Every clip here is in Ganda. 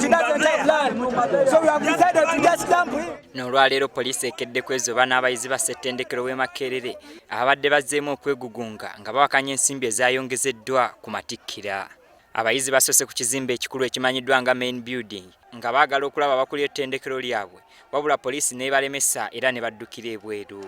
He doesn't have land. So we have decided to just dump him. N'olwaleero poliisi ekeddeko ezoba n'abayizi ba Ssettendekero w'e Makerere abadde bazzeemu okwegugunga nga bawakanya ensimbi ezayongezeddwa ku matikkira. Abayizi basoose ku kizimbe ekikulu ekimanyiddwa nga main building nga baagala okulaba abakulira ettendekero lyabwe, wabula poliisi n'ebalemesa era ne baddukira ebweru.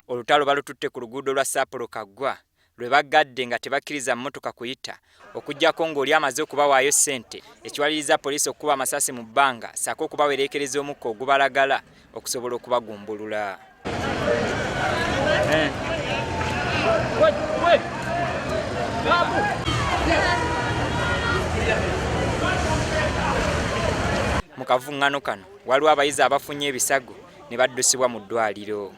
Olutalo balututte ku luguudo lwa Saapolo Kaggwa lwe bagadde nga tebakkiriza mmotoka kuyita okuggyako ng'oli amaze okubawaayo ssente ekiwaliriza poliisi okukuba amasasi mu bbanga ssaako okubawereekereza omukka ogubalagala okusobola okubagumbulula. Mu kavuŋŋano kano waliwo abayizi abafunye ebisago ne baddusibwa mu ddwaliro.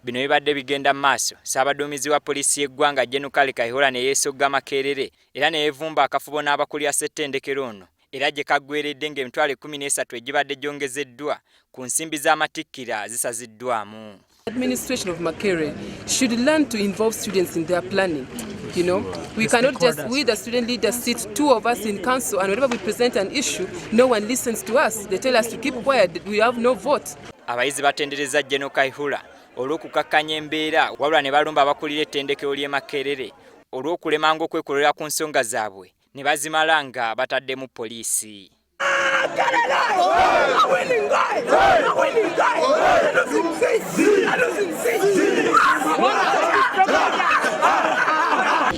Bino bibadde bigenda mu maaso Ssaabaduumizi wa Poliisi y'eggwanga Kale Kayikura ne yeesogga Makerere era ne yeevumba akafubo n'abakulira Ssettendekero ono era gye kaggweredde ng'emitwalo 13 egibadde gyongezeddwa ku nsimbi z'amatikkira zisaziddwamu. Administration of Makerere should learn to involve students in their planning. You know, we cannot just, we the student leaders sit 2 of us in council and whenever we present an issue, no one listens to us. They tell us to keep quiet, we have no vote. Abayizi batendereza Kale Kayikura olw'okukakkanya embeera wabula ne balumba abakulira ettendekero ly'e Makerere olw'okulemanga okwekolera ku nsonga zaabwe ne bazimala nga bataddemu poliisi.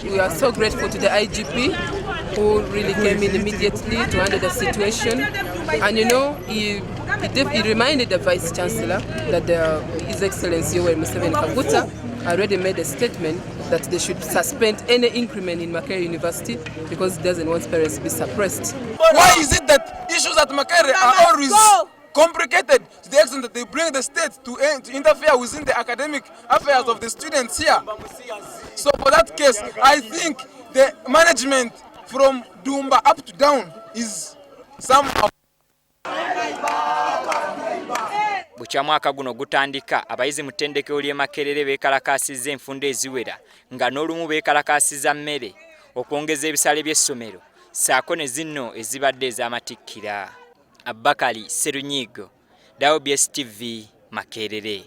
We are so grateful to the IGP who really came in immediately to handle the situation, and you know he reminded the Vice Chancellor that His Excellency Yoweri Museveni Kaguta already made a statement that they should suspend any increment in Makerere University because it doesn't want parents to be suppressed. Why is it that issues at Makerere are always complicated to the extent that they bring the state to interfere within the academic affairs of the students here? So for that case, I think the management from Dumba up to down is somehow. Bukyamwaka guno gutandika abayizi mu ttendekero ly'e Makerere beekalakaasizza enfunda eziwera nga n'olumu beekalakaasizza mmere okwongeza ebisale by'essomero ssaako ne zinno ezibadde ez'amatikkira. Bakooye Sserunyiigo, WBS TV, Makerere.